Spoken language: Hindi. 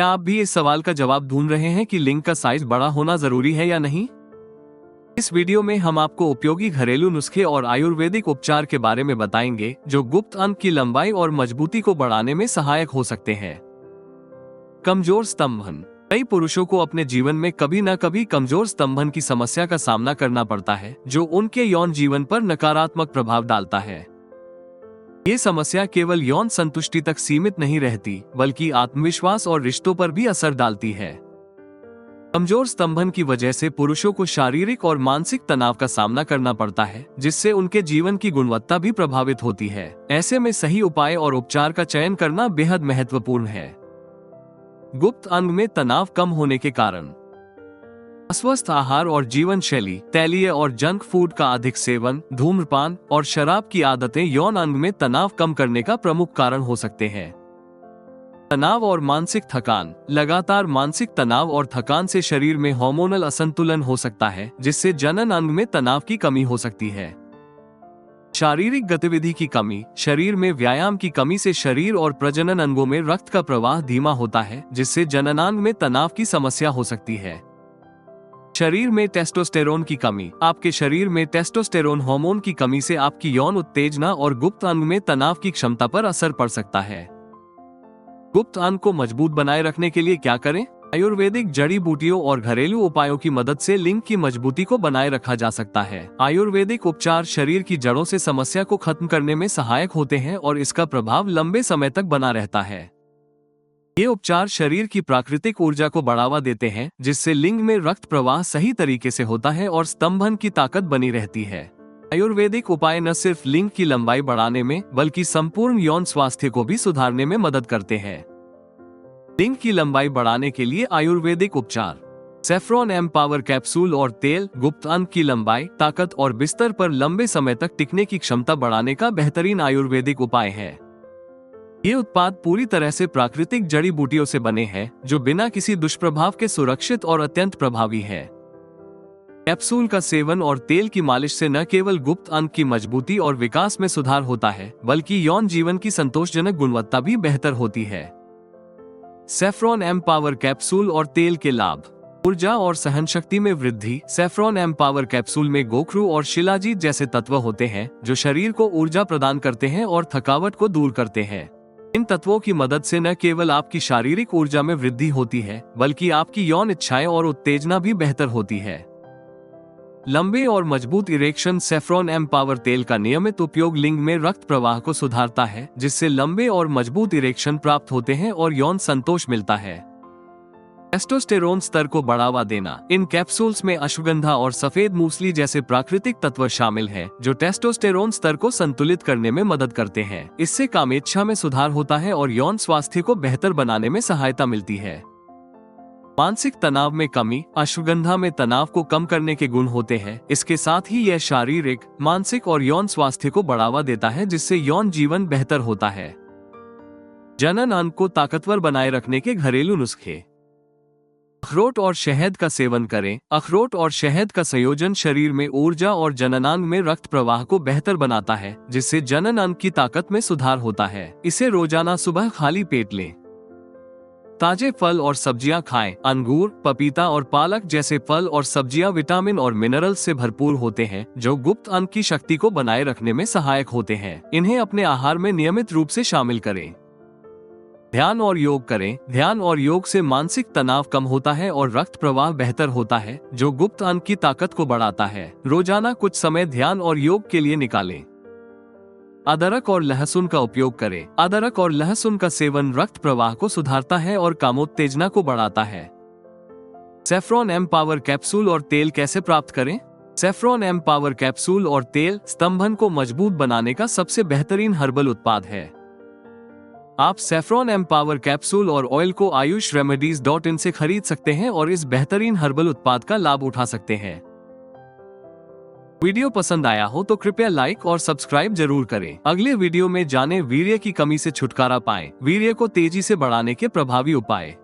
क्या आप भी इस सवाल का जवाब ढूंढ रहे हैं कि लिंग का साइज बड़ा होना जरूरी है या नहीं? इस वीडियो में हम आपको उपयोगी घरेलू नुस्खे और आयुर्वेदिक उपचार के बारे में बताएंगे जो गुप्त अंग की लंबाई और मजबूती को बढ़ाने में सहायक हो सकते हैं। कमजोर स्तंभन। कई पुरुषों को अपने जीवन में कभी न कभी कमजोर स्तंभन की समस्या का सामना करना पड़ता है, जो उनके यौन जीवन पर नकारात्मक प्रभाव डालता है। ये समस्या केवल यौन संतुष्टि तक सीमित नहीं रहती, बल्कि आत्मविश्वास और रिश्तों पर भी असर डालती है। कमजोर स्तंभन की वजह से पुरुषों को शारीरिक और मानसिक तनाव का सामना करना पड़ता है, जिससे उनके जीवन की गुणवत्ता भी प्रभावित होती है। ऐसे में सही उपाय और उपचार का चयन करना बेहद महत्वपूर्ण है। गुप्त अंग में तनाव कम होने के कारण। अस्वस्थ आहार और जीवन शैली, तैलीय और जंक फूड का अधिक सेवन, धूम्रपान और शराब की आदतें यौन अंग में तनाव कम करने का प्रमुख कारण हो सकते हैं। तनाव और मानसिक थकान। लगातार मानसिक तनाव और थकान से शरीर में हार्मोनल असंतुलन हो सकता है, जिससे जनन अंग में तनाव की कमी हो सकती है। शारीरिक गतिविधि की कमी। शरीर में व्यायाम की कमी से शरीर और प्रजनन अंगों में रक्त का प्रवाह धीमा होता है, जिससे जननांग में तनाव की समस्या हो सकती है। शरीर में टेस्टोस्टेरोन की कमी। आपके शरीर में टेस्टोस्टेरोन हार्मोन की कमी से आपकी यौन उत्तेजना और गुप्त अंग में तनाव की क्षमता पर असर पड़ सकता है। गुप्त अंग को मजबूत बनाए रखने के लिए क्या करें? आयुर्वेदिक जड़ी बूटियों और घरेलू उपायों की मदद से लिंग की मजबूती को बनाए रखा जा सकता है। आयुर्वेदिक उपचार शरीर की जड़ों से समस्या को खत्म करने में सहायक होते हैं और इसका प्रभाव लंबे समय तक बना रहता है। ये उपचार शरीर की प्राकृतिक ऊर्जा को बढ़ावा देते हैं, जिससे लिंग में रक्त प्रवाह सही तरीके से होता है और स्तंभन की ताकत बनी रहती है। आयुर्वेदिक उपाय न सिर्फ लिंग की लंबाई बढ़ाने में, बल्कि संपूर्ण यौन स्वास्थ्य को भी सुधारने में मदद करते हैं। लिंग की लंबाई बढ़ाने के लिए आयुर्वेदिक उपचार। सेफ्रॉन एम्पावर कैप्सूल और तेल गुप्त अंग की लंबाई, ताकत और बिस्तर पर लंबे समय तक टिकने की क्षमता बढ़ाने का बेहतरीन आयुर्वेदिक उपाय है। ये उत्पाद पूरी तरह से प्राकृतिक जड़ी बूटियों से बने हैं, जो बिना किसी दुष्प्रभाव के सुरक्षित और अत्यंत प्रभावी है। कैप्सूल का सेवन और तेल की मालिश से न केवल गुप्त अंग की मजबूती और विकास में सुधार होता है, बल्कि यौन जीवन की संतोषजनक गुणवत्ता भी बेहतर होती है। सेफ्रॉन एम्पावर कैप्सूल और तेल के लाभ। ऊर्जा और सहनशक्ति में वृद्धि। सेफ्रॉन एम्पावर कैप्सूल में गोखरू और शिलाजीत जैसे तत्व होते हैं, जो शरीर को ऊर्जा प्रदान करते हैं और थकावट को दूर करते हैं। इन तत्वों की मदद से न केवल आपकी शारीरिक ऊर्जा में वृद्धि होती है, बल्कि आपकी यौन इच्छाएं और उत्तेजना भी बेहतर होती है। लंबे और मजबूत इरेक्शन। सेफ्रॉन एम्पावर तेल का नियमित उपयोग लिंग में रक्त प्रवाह को सुधारता है, जिससे लंबे और मजबूत इरेक्शन प्राप्त होते हैं और यौन संतोष मिलता है। टेस्टोस्टेरोन स्तर को बढ़ावा देना। इन कैप्सूल्स में अश्वगंधा और सफेद मूसली जैसे प्राकृतिक तत्व शामिल हैं, जो टेस्टोस्टेरोन स्तर को संतुलित करने में मदद करते हैं। इससे कामेच्छा में सुधार होता है और यौन स्वास्थ्य को बेहतर बनाने में सहायता मिलती है। मानसिक तनाव में कमी। अश्वगंधा में तनाव को कम करने के गुण होते हैं। इसके साथ ही यह शारीरिक, मानसिक और यौन स्वास्थ्य को बढ़ावा देता है, जिससे यौन जीवन बेहतर होता है। जनन अंग को ताकतवर बनाए रखने के घरेलू नुस्खे। अखरोट और शहद का सेवन करें। अखरोट और शहद का संयोजन शरीर में ऊर्जा और जननांग में रक्त प्रवाह को बेहतर बनाता है, जिससे जनन अंग की ताकत में सुधार होता है। इसे रोजाना सुबह खाली पेट लें। ताजे फल और सब्जियां खाएं। अंगूर, पपीता और पालक जैसे फल और सब्जियां विटामिन और मिनरल से भरपूर होते हैं, जो गुप्त अंग की शक्ति को बनाए रखने में सहायक होते हैं। इन्हें अपने आहार में नियमित रूप से शामिल करें। ध्यान और योग करें। ध्यान और योग से मानसिक तनाव कम होता है और रक्त प्रवाह बेहतर होता है, जो गुप्त अंग की ताकत को बढ़ाता है। रोजाना कुछ समय ध्यान और योग के लिए निकालें। अदरक और लहसुन का उपयोग करें। अदरक और लहसुन का सेवन रक्त प्रवाह को सुधारता है और कामोत्तेजना को बढ़ाता है। सेफ्रॉन एम्पावर कैप्सूल और तेल कैसे प्राप्त करें? सेफ्रॉन एम्पावर कैप्सूल और तेल स्तंभन को मजबूत बनाने का सबसे बेहतरीन हर्बल उत्पाद है। आप सेफ्रॉन एम्पावर कैप्सूल और ऑयल को ayushRemedies.in से खरीद सकते हैं और इस बेहतरीन हर्बल उत्पाद का लाभ उठा सकते हैं। वीडियो पसंद आया हो तो कृपया लाइक और सब्सक्राइब जरूर करें। अगले वीडियो में जानें वीर्य की कमी से छुटकारा पाएं, वीर्य को तेजी से बढ़ाने के प्रभावी उपाय।